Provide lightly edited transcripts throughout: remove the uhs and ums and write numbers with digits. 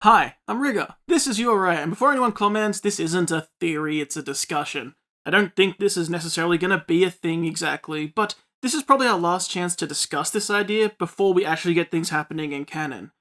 Hi, I'm Rigger. This is URA, and before anyone comments, this isn't a theory, it's a discussion. I don't think this is necessarily going to be a thing exactly, but this is probably our last chance to discuss this idea before we actually get things happening in canon.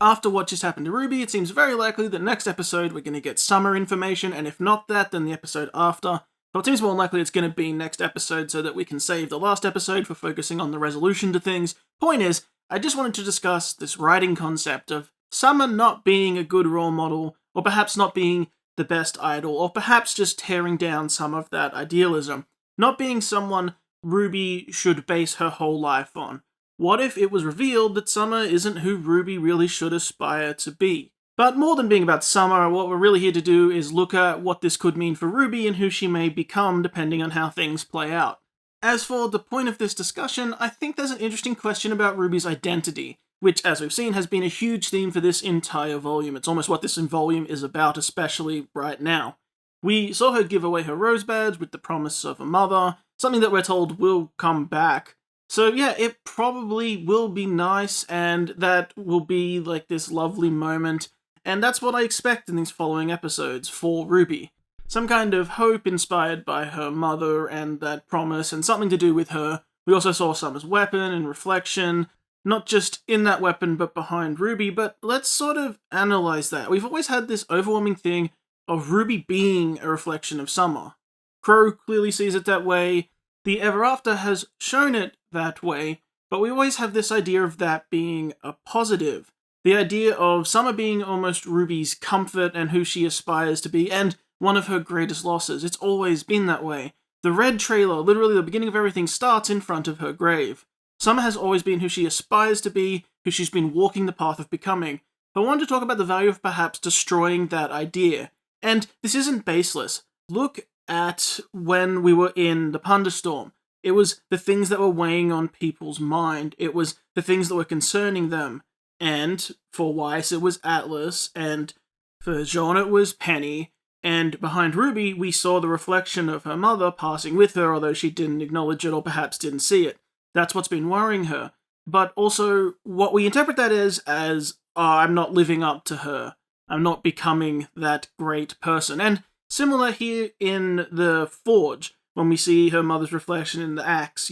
After what just happened to RWBY, it seems very likely that next episode we're going to get Summer information, and if not that, then the episode after. But it seems more likely it's going to be next episode so that we can save the last episode for focusing on the resolution to things. Point is, I just wanted to discuss this writing concept of Summer not being a good role model, or perhaps not being the best idol, or perhaps just tearing down some of that idealism. Not being someone RWBY should base her whole life on. What if it was revealed that Summer isn't who RWBY really should aspire to be? But more than being about Summer, what we're really here to do is look at what this could mean for RWBY and who she may become depending on how things play out. As for the point of this discussion, I think there's an interesting question about RWBY's identity, which, as we've seen, has been a huge theme for this entire volume. It's almost what this volume is about, especially right now. We saw her give away her rose badge with the promise of a mother, something that we're told will come back. So yeah, it probably will be nice, and that will be like this lovely moment, and that's what I expect in these following episodes for RWBY. Some kind of hope inspired by her mother and that promise, and something to do with her. We also saw Summer's weapon and reflection, not just in that weapon but behind RWBY, but let's sort of analyze that. We've always had this overwhelming thing of RWBY being a reflection of Summer. Crow clearly sees it that way, the Ever After has shown it that way, but we always have this idea of that being a positive. The idea of Summer being almost RWBY's comfort and who she aspires to be, and one of her greatest losses. It's always been that way. The Red trailer, literally the beginning of everything, starts in front of her grave. Summer has always been who she aspires to be, who she's been walking the path of becoming. But I wanted to talk about the value of perhaps destroying that idea. And this isn't baseless. Look at when we were in the Punderstorm. It was the things that were weighing on people's mind. It was the things that were concerning them. And for Weiss, it was Atlas, and for Jean, it was Penny. And behind RWBY, we saw the reflection of her mother passing with her, although she didn't acknowledge it or perhaps didn't see it. That's what's been worrying her. But also, what we interpret that as, I'm not living up to her. I'm not becoming that great person. And similar here in the Forge, when we see her mother's reflection in the axe,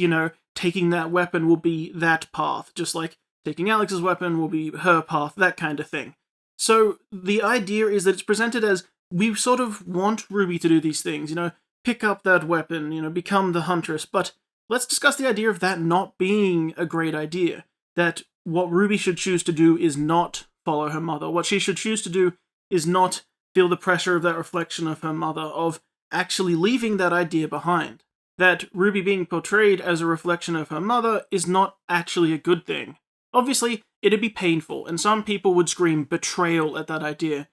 taking that weapon will be that path, just like taking Alex's weapon will be her path, that kind of thing. So the idea is that it's presented as, we sort of want RWBY to do these things, pick up that weapon, become the huntress, but let's discuss the idea of that not being a great idea. That what RWBY should choose to do is not follow her mother. What she should choose to do is not feel the pressure of that reflection of her mother, of actually leaving that idea behind. That RWBY being portrayed as a reflection of her mother is not actually a good thing. Obviously, it'd be painful, and some people would scream betrayal at that idea.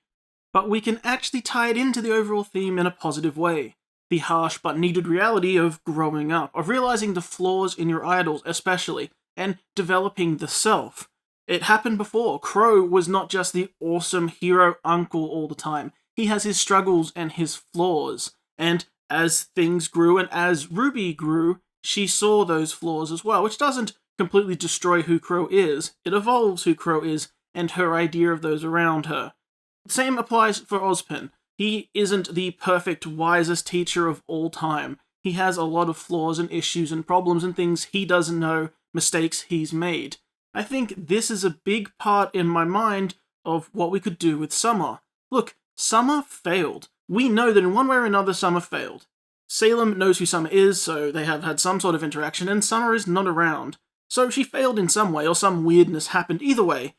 But we can actually tie it into the overall theme in a positive way. The harsh but needed reality of growing up, of realizing the flaws in your idols especially, and developing the self. It happened before. Crow was not just the awesome hero uncle all the time. He has his struggles and his flaws. And as things grew and as RWBY grew, she saw those flaws as well, which doesn't completely destroy who Crow is. It evolves who Crow is and her idea of those around her. The same applies for Ozpin. He isn't the perfect, wisest teacher of all time. He has a lot of flaws and issues and problems and things he doesn't know, mistakes he's made. I think this is a big part in my mind of what we could do with Summer. Look, Summer failed. We know that in one way or another Summer failed. Salem knows who Summer is, so they have had some sort of interaction, and Summer is not around. So she failed in some way, or some weirdness happened. Either way,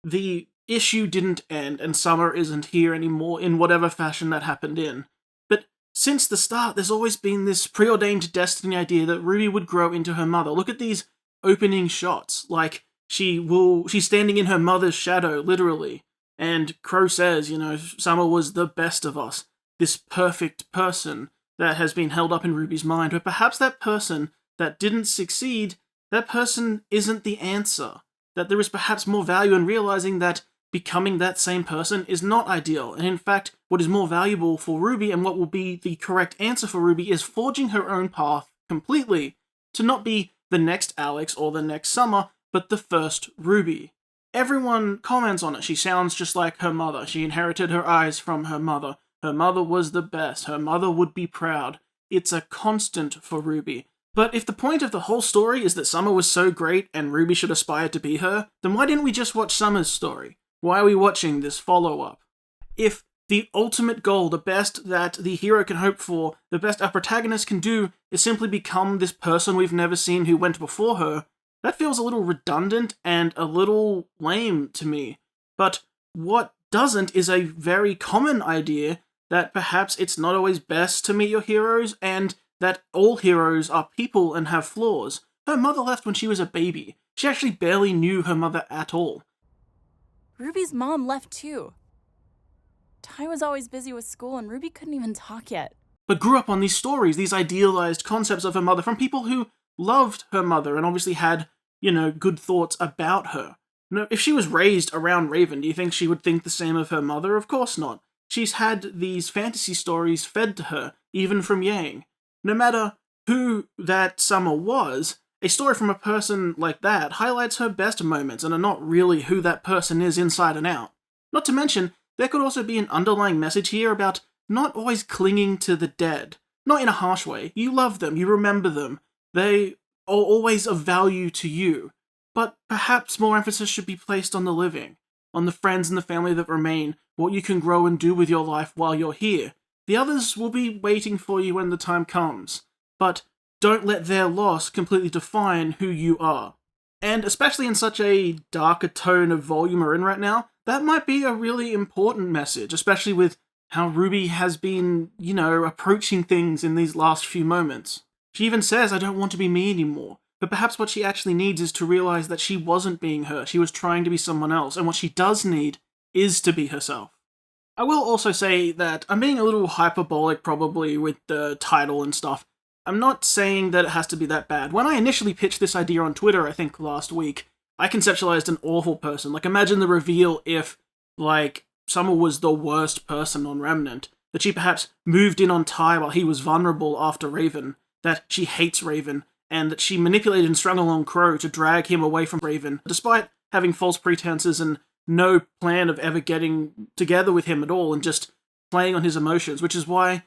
the issue didn't end, and Summer isn't here anymore in whatever fashion that happened in. But since the start, there's always been this preordained destiny idea that RWBY would grow into her mother. Look at these opening shots, like she's standing in her mother's shadow, literally. And Crow says, Summer was the best of us, this perfect person that has been held up in RWBY's mind, but perhaps that person that didn't succeed, that person isn't the answer. That there is perhaps more value in realizing that becoming that same person is not ideal, and in fact, what is more valuable for RWBY and what will be the correct answer for RWBY is forging her own path completely, to not be the next Alex or the next Summer, but the first RWBY. everyone comments on it. She sounds just like her mother. She inherited her eyes from her mother. Her mother was the best. Her mother would be proud. It's a constant for RWBY. But if the point of the whole story is that Summer was so great and RWBY should aspire to be her, then why didn't we just watch Summer's story? Why are we watching this follow-up? If the ultimate goal, the best that the hero can hope for, the best our protagonist can do, is simply become this person we've never seen who went before her, that feels a little redundant and a little lame to me. But what doesn't is a very common idea that perhaps it's not always best to meet your heroes, and that all heroes are people and have flaws. Her mother left when she was a baby. She actually barely knew her mother at all. Ruby's mom left too. Ty was always busy with school and RWBY couldn't even talk yet. But grew up on these stories, these idealized concepts of her mother from people who loved her mother and obviously had, good thoughts about her. If she was raised around Raven, do you think she would think the same of her mother? Of course not. She's had these fantasy stories fed to her, even from Yang. No matter who that Summer was, a story from a person like that highlights her best moments and are not really who that person is inside and out. Not to mention, there could also be an underlying message here about not always clinging to the dead. Not in a harsh way. You love them, you remember them. They are always of value to you. But perhaps more emphasis should be placed on the living, on the friends and the family that remain, what you can grow and do with your life while you're here. The others will be waiting for you when the time comes. But don't let their loss completely define who you are. And especially in such a darker tone of volume we're in right now, that might be a really important message, especially with how RWBY has been, approaching things in these last few moments. She even says, I don't want to be me anymore. But perhaps what she actually needs is to realize that she wasn't being her, she was trying to be someone else, and what she does need is to be herself. I will also say that I'm being a little hyperbolic probably with the title and stuff. I'm not saying that it has to be that bad. When I initially pitched this idea on Twitter, I think last week, I conceptualized an awful person. Imagine the reveal if, Summer was the worst person on Remnant. That she perhaps moved in on Ty while he was vulnerable after Raven. That she hates Raven. And that she manipulated and strung along Crow to drag him away from Raven, despite having false pretenses and no plan of ever getting together with him at all, and just playing on his emotions, which is why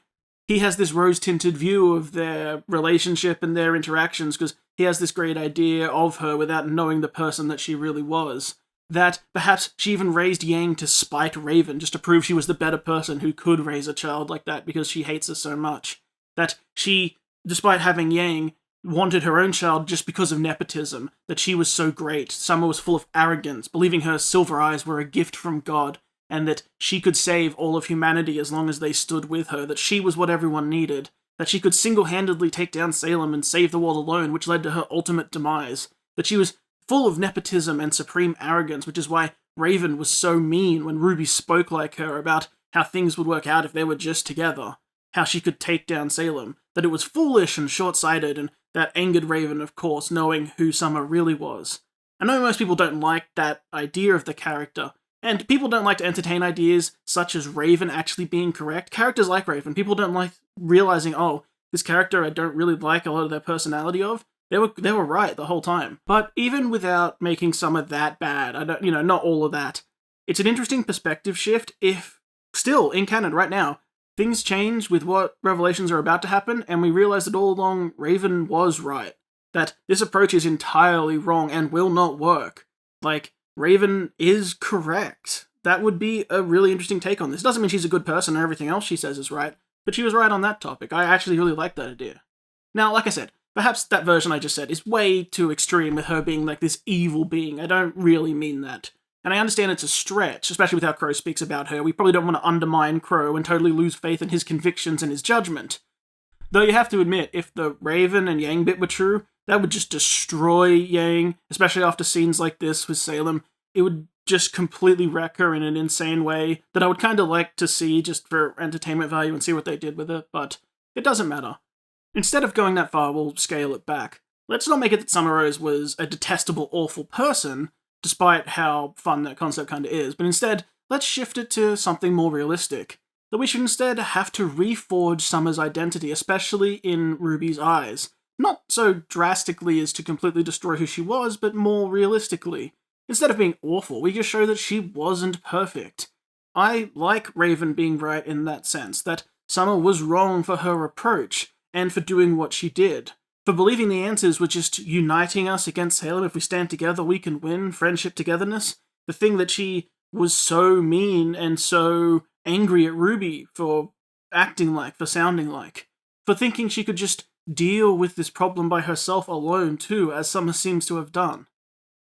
he has this rose-tinted view of their relationship and their interactions, because he has this great idea of her without knowing the person that she really was. That perhaps she even raised Yang to spite Raven, just to prove she was the better person who could raise a child like that because she hates her so much. That she, despite having Yang, wanted her own child just because of nepotism, that she was so great. Summer was full of arrogance, believing her silver eyes were a gift from God, and that she could save all of humanity as long as they stood with her, that she was what everyone needed, that she could single-handedly take down Salem and save the world alone, which led to her ultimate demise, that she was full of nepotism and supreme arrogance, which is why Raven was so mean when RWBY spoke like her about how things would work out if they were just together, how she could take down Salem, that it was foolish and short-sighted, and that angered Raven, of course, knowing who Summer really was. I know most people don't like that idea of the character, and people don't like to entertain ideas such as Raven actually being correct. Characters like Raven, people don't like realizing, oh, this character I don't really like a lot of their personality of. They were right the whole time. But even without making Summer that bad, not all of that, it's an interesting perspective shift if, still, in canon right now, things change with what revelations are about to happen, and we realize that all along Raven was right. That this approach is entirely wrong and will not work. Raven is correct. That would be a really interesting take on this. Doesn't mean she's a good person and everything else she says is right, but she was right on that topic. I actually really like that idea. Now, like I said, perhaps that version I just said is way too extreme with her being this evil being. I don't really mean that. And I understand it's a stretch, especially with how Crow speaks about her. We probably don't want to undermine Crow and totally lose faith in his convictions and his judgment. Though you have to admit, if the Raven and Yang bit were true, that would just destroy Yang, especially after scenes like this with Salem. It would just completely wreck her in an insane way that I would kind of like to see just for entertainment value and see what they did with it, but it doesn't matter. Instead of going that far, we'll scale it back. Let's not make it that Summer Rose was a detestable, awful person, despite how fun that concept kind of is, but instead, let's shift it to something more realistic. That we should instead have to reforge Summer's identity, especially in RWBY's eyes. Not so drastically as to completely destroy who she was, but more realistically. Instead of being awful, we just show that she wasn't perfect. I like Raven being right in that sense, that Summer was wrong for her approach, and for doing what she did. For believing the answers were just uniting us against Salem. If we stand together, we can win. Friendship, togetherness. The thing that she was so mean and so angry at RWBY for acting like, for sounding like. For thinking she could just deal with this problem by herself alone too, as Summer seems to have done.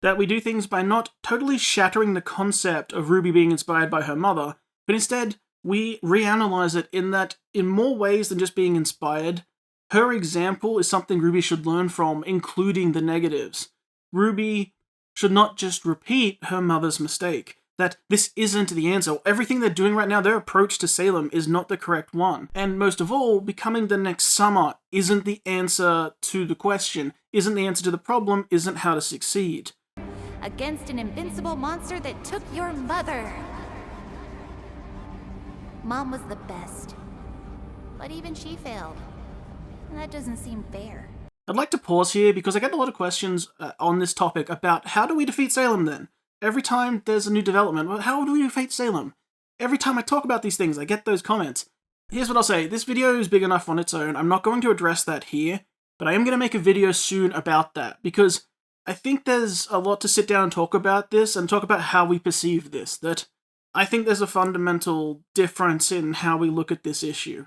That we do things by not totally shattering the concept of RWBY being inspired by her mother, but instead we reanalyze it in that, in more ways than just being inspired, her example is something RWBY should learn from, including the negatives. RWBY should not just repeat her mother's mistake. That this isn't the answer. Everything they're doing right now, their approach to Salem, is not the correct one. And most of all, becoming the next Summer isn't the answer to the question, isn't the answer to the problem, isn't how to succeed. Against an invincible monster that took your mother. Mom was the best, but even she failed. And that doesn't seem fair. I'd like to pause here because I get a lot of questions on this topic about how do we defeat Salem then? Every time there's a new development, well, how do we defeat Salem? Every time I talk about these things, I get those comments. Here's what I'll say. This video is big enough on its own. I'm not going to address that here, but I am going to make a video soon about that because I think there's a lot to sit down and talk about this and talk about how we perceive this. That I think there's a fundamental difference in how we look at this issue.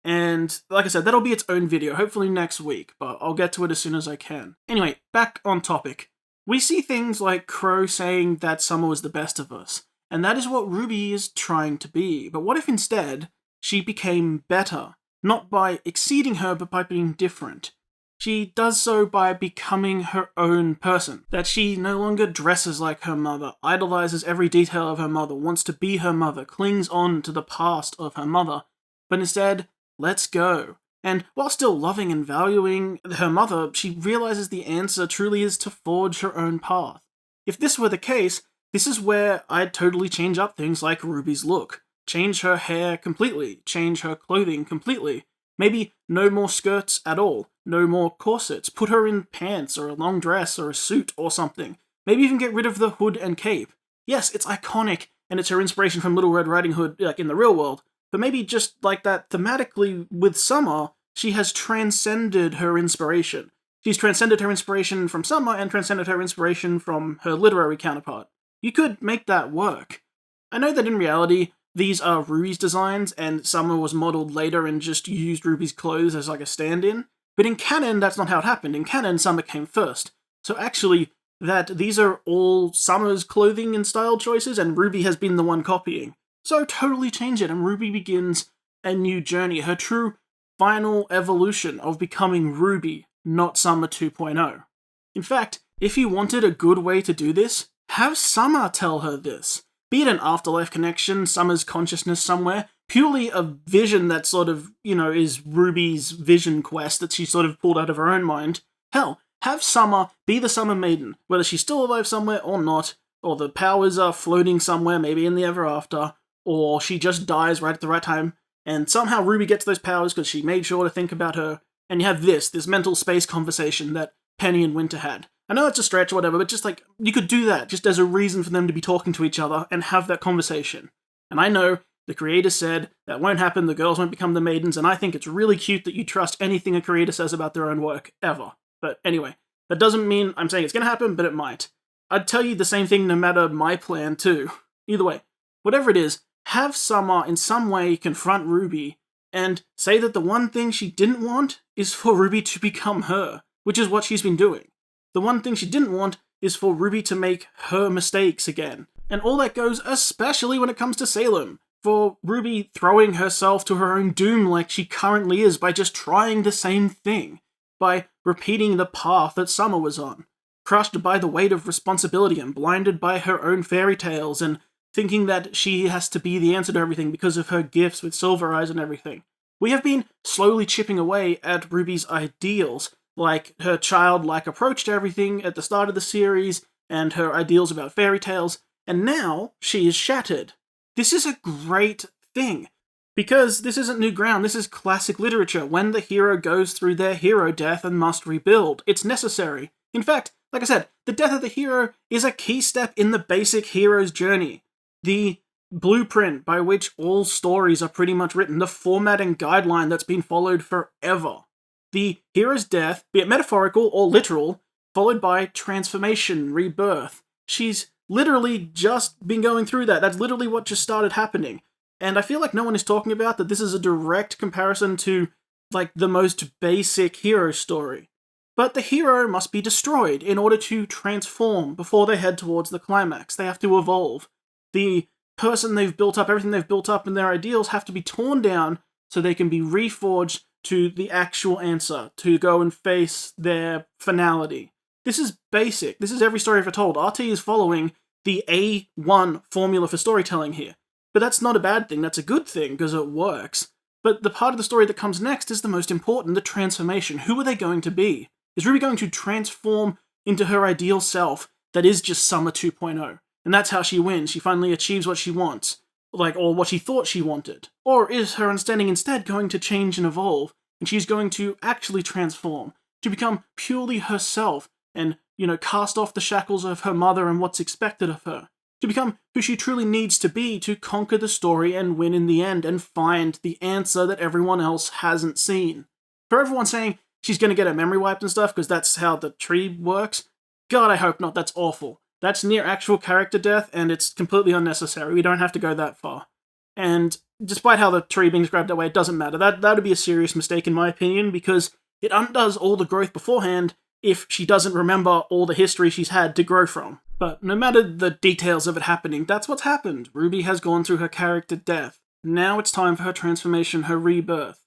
And like I said, that'll be its own video, hopefully next week, but I'll get to it as soon as I can. Anyway, back on topic. We see things like Crow saying that Summer was the best of us, and that is what RWBY is trying to be. But what if instead she became better? Not by exceeding her, but by being different. She does so by becoming her own person. That she no longer dresses like her mother, idolizes every detail of her mother, wants to be her mother, clings on to the past of her mother, but instead lets go. And while still loving and valuing her mother, she realizes the answer truly is to forge her own path. If this were the case, this is where I'd totally change up things like RWBY's look. Change her hair completely, change her clothing completely. Maybe no more skirts at all, no more corsets, put her in pants or a long dress or a suit or something. Maybe even get rid of the hood and cape. Yes, it's iconic, and it's her inspiration from Little Red Riding Hood, like in the real world, but maybe just like that thematically with Summer, she has transcended her inspiration. She's transcended her inspiration from Summer and transcended her inspiration from her literary counterpart. You could make that work. I know that in reality, these are RWBY's designs, and Summer was modelled later and just used RWBY's clothes as like a stand-in, but in canon, that's not how it happened. In canon, Summer came first. So actually, that these are all Summer's clothing and style choices, and RWBY has been the one copying. So totally change it, and RWBY begins a new journey, her true final evolution of becoming RWBY, not Summer 2.0. In fact, if you wanted a good way to do this, have Summer tell her this. Be it an afterlife connection, Summer's consciousness somewhere, purely a vision that sort of, is RWBY's vision quest that she sort of pulled out of her own mind. Hell, have Summer be the Summer Maiden, whether she's still alive somewhere or not, or the powers are floating somewhere, maybe in the ever after, or she just dies right at the right time, and somehow RWBY gets those powers because she made sure to think about her, and you have this mental space conversation that Penny and Winter had. I know it's a stretch or whatever, but just like, you could do that just as a reason for them to be talking to each other and have that conversation. And I know the creator said that won't happen, the girls won't become the maidens, and I think it's really cute that you trust anything a creator says about their own work, ever. But anyway, that doesn't mean I'm saying it's going to happen, but it might. I'd tell you the same thing no matter my plan too. Either way, whatever it is, have Summer in some way confront RWBY and say that the one thing she didn't want is for RWBY to become her, which is what she's been doing. The one thing she didn't want is for RWBY to make her mistakes again. And all that goes especially when it comes to Salem, for RWBY throwing herself to her own doom like she currently is by just trying the same thing, by repeating the path that Summer was on, crushed by the weight of responsibility and blinded by her own fairy tales and thinking that she has to be the answer to everything because of her gifts with Silver Eyes and everything. We have been slowly chipping away at RWBY's ideals, like her childlike approach to everything at the start of the series, and her ideals about fairy tales, and now she is shattered. This is a great thing, because this isn't new ground, this is classic literature. When the hero goes through their hero death and must rebuild, it's necessary. In fact, Like I said, the death of the hero is a key step in the basic hero's journey. The blueprint by which all stories are pretty much written, the formatting guideline that's been followed forever. The hero's death, be it metaphorical or literal, followed by transformation, rebirth. She's literally just been going through that. That's literally what just started happening. And I feel like no one is talking about that this is a direct comparison to, like, the most basic hero story. But the hero must be destroyed in order to transform before they head towards the climax. They have to evolve. The person they've built up, everything they've built up and their ideals have to be torn down so they can be reforged to the actual answer, to go and face their finality. This is basic. This is every story ever told. RT is following the A1 formula for storytelling here. But that's not a bad thing, that's a good thing, because it works. But the part of the story that comes next is the most important, the transformation. Who are they going to be? Is RWBY going to transform into her ideal self that is just Summer 2.0? And that's how she wins. She finally achieves what she wants. Or what she thought she wanted. Or is her understanding instead going to change and evolve, and she's going to actually transform, to become purely herself, and, cast off the shackles of her mother and what's expected of her, to become who she truly needs to be to conquer the story and win in the end and find the answer that everyone else hasn't seen. For everyone saying she's going to get her memory wiped and stuff because that's how the tree works, God, I hope not, that's awful. That's near actual character death, and it's completely unnecessary. We don't have to go that far. And despite how the tree being described that way, it doesn't matter. That would be a serious mistake in my opinion, because it undoes all the growth beforehand if she doesn't remember all the history she's had to grow from. But no matter the details of it happening, that's what's happened. RWBY has gone through her character death. Now it's time for her transformation, her rebirth.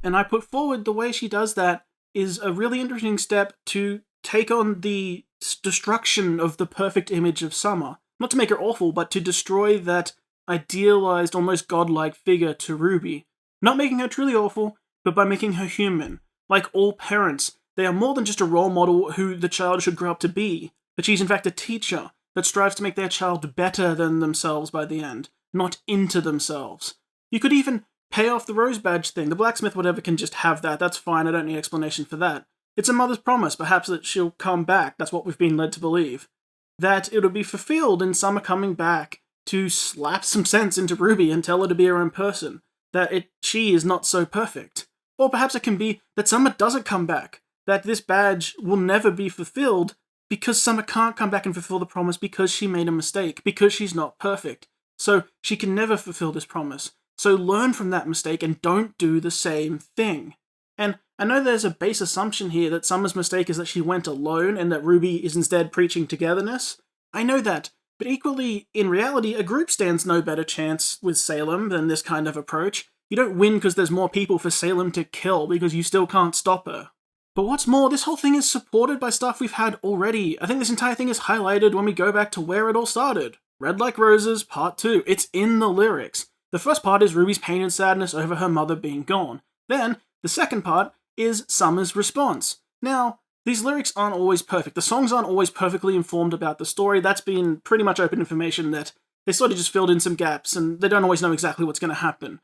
And I put forward the way she does that is a really interesting step to take on the destruction of the perfect image of Summer. Not to make her awful, but to destroy that idealized, almost godlike figure to RWBY. Not making her truly awful, but by making her human. Like all parents, they are more than just a role model who the child should grow up to be, but she's in fact a teacher that strives to make their child better than themselves by the end, not into themselves. You could even pay off the rose badge thing. The blacksmith whatever can just have that, that's fine, I don't need explanation for that. It's a mother's promise, perhaps that she'll come back, that's what we've been led to believe. That it'll be fulfilled in Summer coming back to slap some sense into RWBY and tell her to be her own person, that she is not so perfect. Or perhaps it can be that Summer doesn't come back, that this badge will never be fulfilled because Summer can't come back and fulfill the promise because she made a mistake, because she's not perfect. So she can never fulfill this promise. So learn from that mistake and don't do the same thing. And I know there's a base assumption here that Summer's mistake is that she went alone and that RWBY is instead preaching togetherness. I know that, but equally, in reality, a group stands no better chance with Salem than this kind of approach. You don't win because there's more people for Salem to kill because you still can't stop her. But what's more, this whole thing is supported by stuff we've had already. I think this entire thing is highlighted when we go back to where it all started. Red Like Roses, Part 2. It's in the lyrics. The first part is RWBY's pain and sadness over her mother being gone. Then, the second part is Summer's response. Now, these lyrics aren't always perfect. The songs aren't always perfectly informed about the story. That's been pretty much open information that they sort of just filled in some gaps and they don't always know exactly what's going to happen.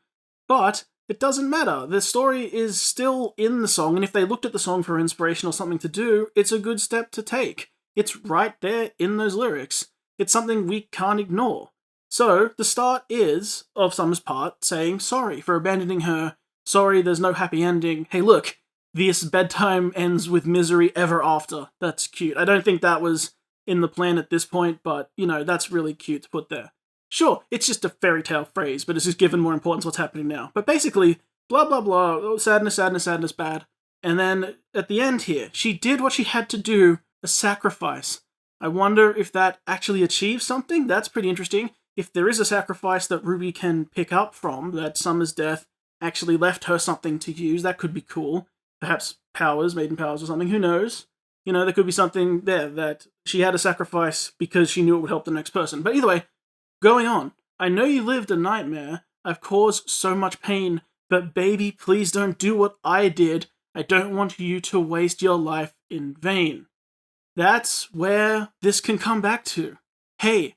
But it doesn't matter. The story is still in the song, and if they looked at the song for inspiration or something to do, it's a good step to take. It's right there in those lyrics. It's something we can't ignore. So, the start is of Summer's part saying sorry for abandoning her. Sorry, there's no happy ending. Hey, look, this bedtime ends with misery ever after. That's cute. I don't think that was in the plan at this point, but, that's really cute to put there. Sure, it's just a fairy tale phrase, but it's just given more importance to what's happening now. But basically, blah blah blah, oh, sadness, sadness, sadness, bad. And then, at the end here, she did what she had to do, a sacrifice. I wonder if that actually achieves something? That's pretty interesting. If there is a sacrifice that RWBY can pick up from, that Summer's death actually left her something to use, that could be cool. Perhaps powers, maiden powers or something, who knows? There could be something there that she had a sacrifice because she knew it would help the next person. But either way, going on, I know you lived a nightmare, I've caused so much pain, but baby, please don't do what I did. I don't want you to waste your life in vain. That's where this can come back to. Hey,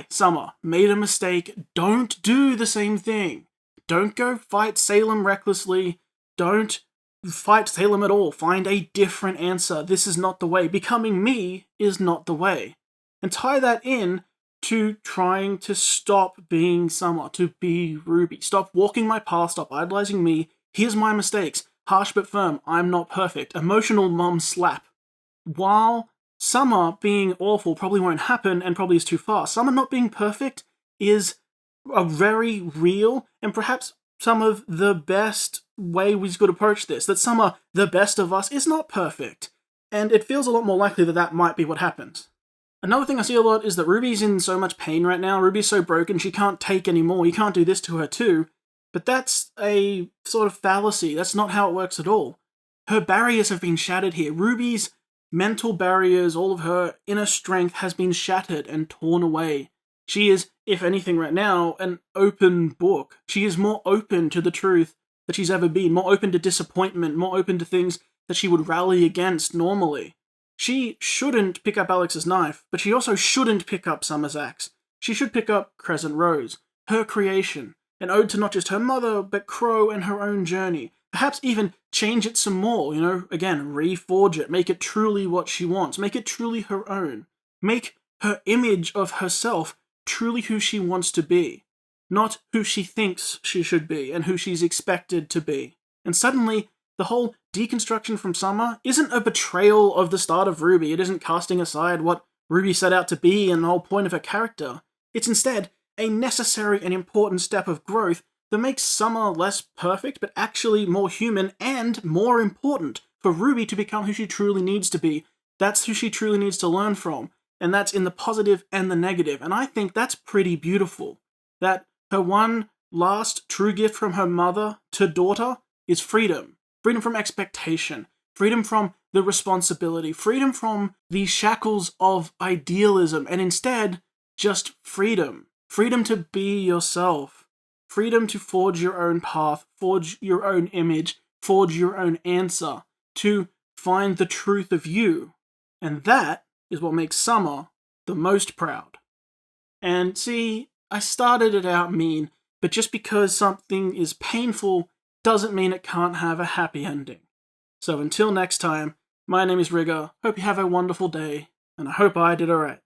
Summer, made a mistake. Don't do the same thing. Don't go fight Salem recklessly. Don't fight Salem at all. Find a different answer. This is not the way. Becoming me is not the way. And tie that in to trying to stop being Summer, to be RWBY. Stop walking my path, stop idolizing me. Here's my mistakes. Harsh but firm. I'm not perfect. Emotional mom slap. While Summer being awful probably won't happen and probably is too far, Summer not being perfect is a very real and perhaps some of the best way we could approach this. That Summer, the best of us, is not perfect. And it feels a lot more likely that that might be what happens. Another thing I see a lot is that RWBY's in so much pain right now. RWBY's so broken, she can't take anymore. You can't do this to her too. But that's a sort of fallacy. That's not how it works at all. Her barriers have been shattered here. RWBY's mental barriers, all of her inner strength has been shattered and torn away. She is, if anything right now, an open book. She is more open to the truth that she's ever been, more open to disappointment, more open to things that she would rally against normally. She shouldn't pick up Alex's knife, but she also shouldn't pick up Summer's axe. She should pick up Crescent Rose, her creation, an ode to not just her mother, but Crow and her own journey. Perhaps even change it some more, again, reforge it, make it truly what she wants, make it truly her own. Make her image of herself truly who she wants to be, not who she thinks she should be and who she's expected to be. And suddenly, the whole deconstruction from Summer isn't a betrayal of the start of RWBY. It isn't casting aside what RWBY set out to be and the whole point of her character. It's instead a necessary and important step of growth that makes Summer less perfect, but actually more human and more important for RWBY to become who she truly needs to be. That's who she truly needs to learn from, and that's in the positive and the negative. And I think that's pretty beautiful. That her one last true gift from her mother to daughter is freedom. Freedom from expectation. Freedom from the responsibility. Freedom from the shackles of idealism. And instead, just freedom. Freedom to be yourself. Freedom to forge your own path. Forge your own image. Forge your own answer. To find the truth of you. And that is what makes Summer the most proud. And see, I started it out mean, but just because something is painful doesn't mean it can't have a happy ending. So until next time, my name is Rigger, hope you have a wonderful day, and I hope I did alright.